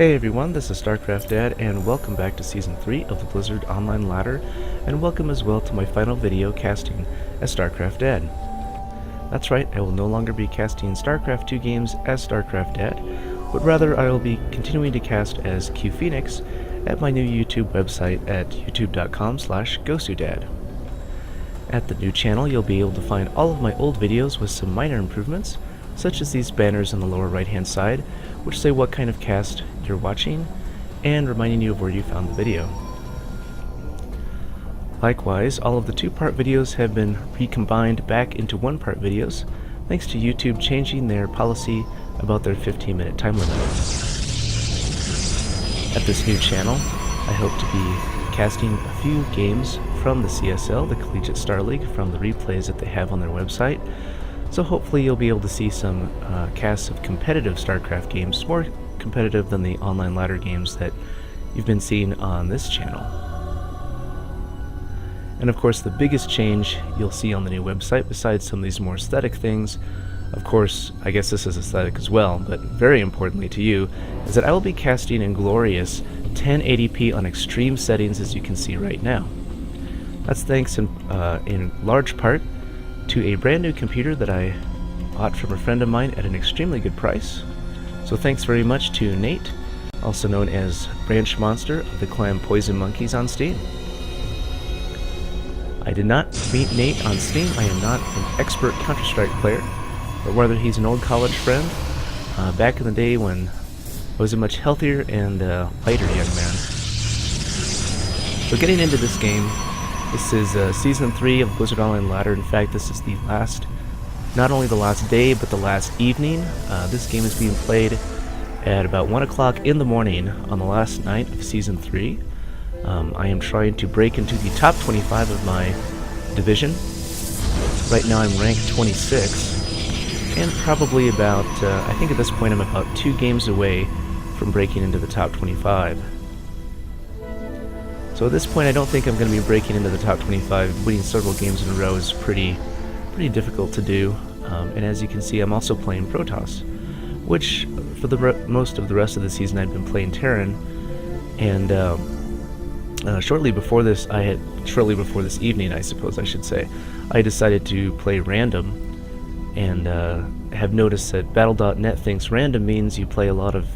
Hey everyone, this is StarCraft Dad, and welcome back to Season 3 of the Blizzard Online Ladder, and welcome as well to my final video casting as StarCraft Dad. That's right, I will no longer be casting StarCraft 2 games as StarCraft Dad, but rather I will be continuing to cast as CuePhoenix at my new YouTube website at youtube.com/GosuDad. At the new channel, you'll be able to find all of my old videos with some minor improvements, such as these banners on the lower right hand side, which say what kind of cast you're watching, and reminding you of where you found the video. Likewise, all of the two-part videos have been recombined back into one-part videos, thanks to YouTube changing their policy about their 15-minute time limit. At this new channel, I hope to be casting a few games from the CSL, the Collegiate Star League, from the replays that they have on their website. So hopefully you'll be able to see some casts of competitive StarCraft games, more competitive than the online ladder games that you've been seeing on this channel. And of course the biggest change you'll see on the new website, besides some of these more aesthetic things, of course, I guess this is aesthetic as well, but very importantly to you, is that I will be casting in glorious 1080p on extreme settings, as you can see right now. That's thanks in large part to a brand new computer that I bought from a friend of mine at an extremely good price. So thanks very much to Nate, also known as Branch Monster of the clan Poison Monkeys on Steam. I did not meet Nate on Steam. I am not an expert Counter-Strike player, but rather he's an old college friend back in the day when I was a much healthier and lighter young man. So getting into this game, this is Season 3 of Blizzard Online Ladder. In fact, this is the last, not only the last day, but the last evening. This game is being played at about 1 o'clock in the morning on the last night of Season 3. I am trying to break into the top 25 of my division. Right now I'm ranked 26, and probably about, I think at this point I'm about 2 games away from breaking into the top 25. So at this point I don't think I'm going to be breaking into the top 25. Winning several games in a row is pretty difficult to do. And as you can see, I'm also playing Protoss, which for the most of the rest of the season I've been playing Terran. And shortly before this evening, I suppose I should say, I decided to play random, and have noticed that Battle.net thinks random means you play a lot of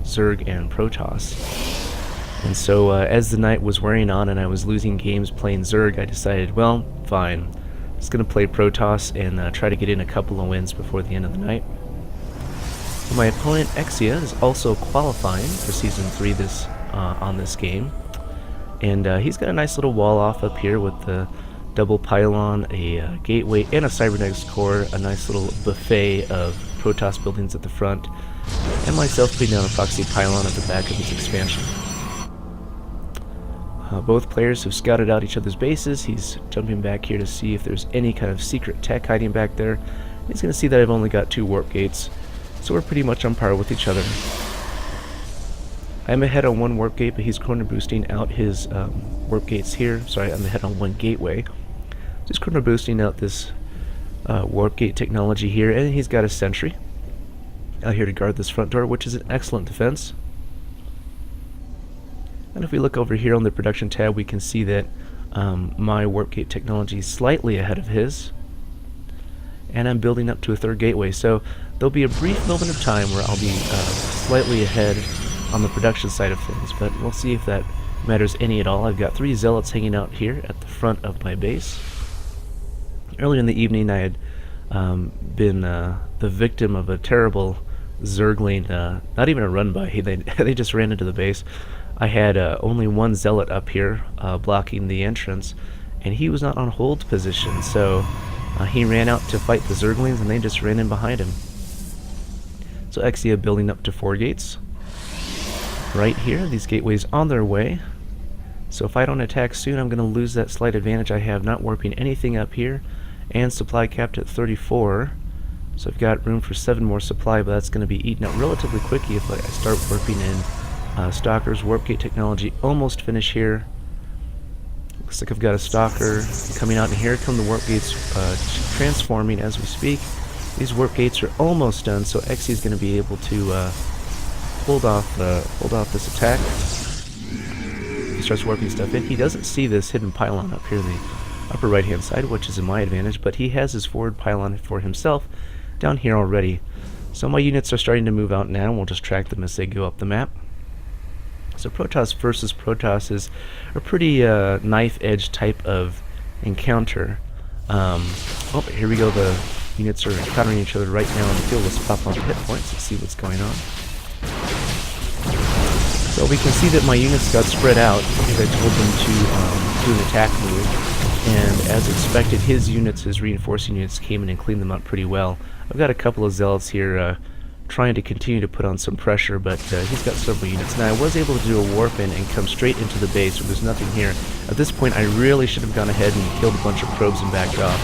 Zerg and Protoss. And so as the night was wearing on and I was losing games playing Zerg, I decided, well, fine, I'm just going to play Protoss and try to get in a couple of wins before the end of the night. So my opponent, Exia, is also qualifying for Season 3 on this game. And he's got a nice little wall off up here with the double pylon, a gateway, and a cybernetics core, a nice little buffet of Protoss buildings at the front, and myself putting down a proxy pylon at the back of his expansion. Both players have scouted out each other's bases. He's jumping back here to see if there's any kind of secret tech hiding back there. He's going to see that I've only got 2 warp gates, so we're pretty much on par with each other. I'm ahead on 1 warp gate, but he's corner boosting out his warp gates here. Sorry, I'm ahead on 1 gateway. Just corner boosting out this warp gate technology here, and he's got a sentry out here to guard this front door, which is an excellent defense. And if we look over here on the production tab, we can see that my warp gate technology is slightly ahead of his, and I'm building up to a 3rd gateway. So there'll be a brief moment of time where I'll be slightly ahead on the production side of things, but we'll see if that matters any at all. I've got 3 zealots hanging out here at the front of my base. Earlier in the evening I had been the victim of a terrible Zergling, not even a run-by, they just ran into the base. I had only 1 zealot up here blocking the entrance, and he was not on hold position, so he ran out to fight the Zerglings and they just ran in behind him. So Exia building up to 4 gates. Right here, these gateways on their way. So if I don't attack soon, I'm going to lose that slight advantage I have not warping anything up here, and supply capped at 34. So I've got room for 7 more supply, but that's going to be eaten up relatively quickly if I start warping in. Stalker's warp gate technology almost finished here. Looks like I've got a Stalker coming out, and here come the warp gates transforming as we speak. These warp gates are almost done, so Exia is going to be able to hold off this attack. He starts warping stuff in. He doesn't see this hidden pylon up here in the upper right hand side, which is in my advantage, but he has his forward pylon for himself down here already. So my units are starting to move out now, and we'll just track them as they go up the map. So Protoss versus Protoss is a pretty knife edge type of encounter. Oh, here we go. The units are encountering each other right now in the field. Let's pop on the hit points and see what's going on. So we can see that my units got spread out because I told them to do an attack move. And as expected, his units, his reinforcing units, came in and cleaned them up pretty well. I've got a couple of zealots here trying to continue to put on some pressure, but he's got several units. Now, I was able to do a warp in and come straight into the base where there's nothing here. At this point, I really should have gone ahead and killed a bunch of probes and backed off,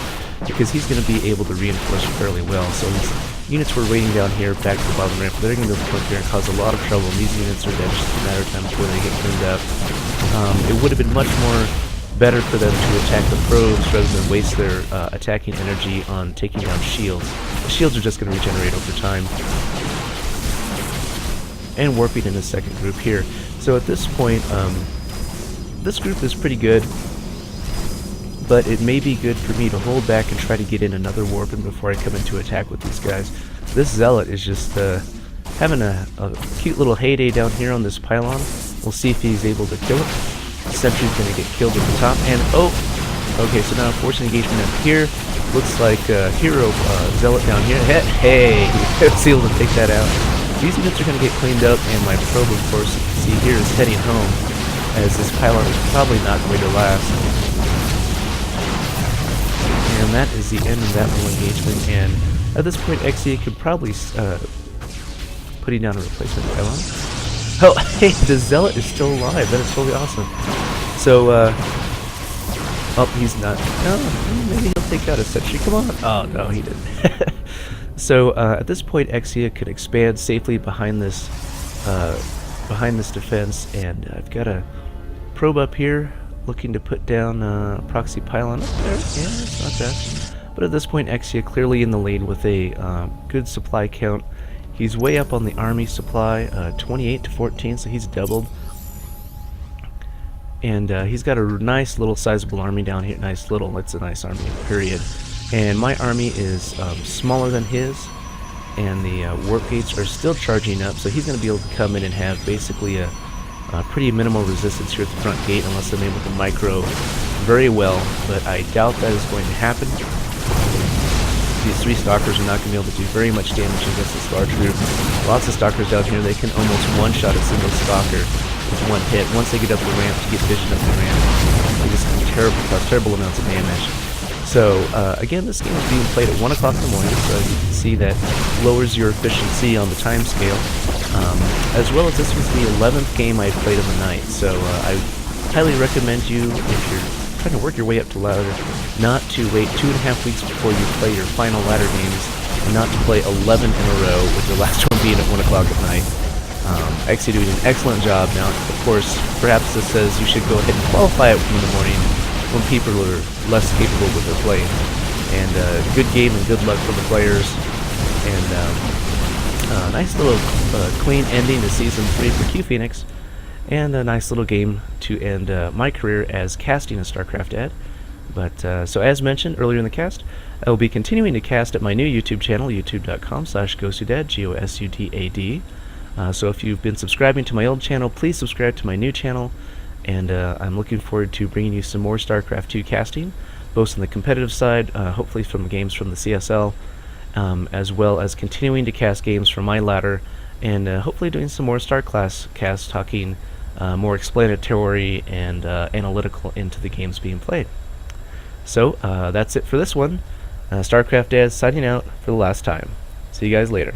because he's going to be able to reinforce fairly well. So his units were waiting down here back to the bottom ramp. They're going to be able to come here and cause a lot of trouble, and these units are dead just a matter of time before they get cleaned up. It would have been much more better for them to attack the probes rather than waste their attacking energy on taking down shields. The shields are just going to regenerate over time. And warping in a second group here. So at this point, this group is pretty good, but it may be good for me to hold back and try to get in another warping before I come into attack with these guys. This zealot is just having a cute little heyday down here on this pylon. We'll see if he's able to kill it. Sentry's going to get killed at the top, and oh! Okay, so now forcing engagement up here. Looks like hero zealot down here. Hey! He was able to take that out. These units are going to get cleaned up, and my probe, of course, you can see here, is heading home, as this pylon is probably not going to last. And that is the end of that little engagement, and at this point, Exia could probably putting down a replacement pylon. Oh, hey, the zealot is still alive. That is totally awesome. So, oh, he's not. No, maybe he'll take out a sentry. Come on. Oh, no, he didn't. So, at this point, Exia could expand safely behind this defense, and I've got a probe up here looking to put down a proxy pylon up there. Yeah, it's not bad. But at this point, Exia clearly in the lead with a good supply count. He's way up on the army supply, 28 to 14, so he's doubled. And he's got a nice little sizable army down here. Nice little, that's a nice army, period. And my army is smaller than his, and the warp gates are still charging up, so he's going to be able to come in and have basically a pretty minimal resistance here at the front gate, unless I'm able to micro very well, but I doubt that is going to happen. These three stalkers are not going to be able to do very much damage against this large group. Lots of stalkers down here, they can almost one-shot a single stalker with one hit. Once they get up the ramp, to get vision up the ramp, they just cause terrible amounts of damage. So, again, this game is being played at 1 o'clock in the morning, so you can see that lowers your efficiency on the time scale. As well as this was the 11th game I played in the night, so I highly recommend you, if you're trying to work your way up to ladder, not to wait 2.5 weeks before you play your final ladder games, and not to play 11 in a row, with your last one being at 1 o'clock at night. Exia doing an excellent job. Now, of course, perhaps this says you should go ahead and qualify it in the morning when people are less capable with their play. And good game and good luck for the players. And nice little clean ending to Season 3 for CuePhoenix. And a nice little game to end my career as casting a StarCraft ad. But, so as mentioned earlier in the cast, I will be continuing to cast at my new YouTube channel, youtube.com/GoSudad, G-O-S-U-D-A-D. So if you've been subscribing to my old channel, please subscribe to my new channel. And I'm looking forward to bringing you some more StarCraft 2 casting, both on the competitive side, hopefully from the games from the CSL, as well as continuing to cast games from my ladder, and hopefully doing some more Star Class casts, talking more explanatory and analytical into the games being played. So that's it for this one. StarCraft Dad signing out for the last time. See you guys later.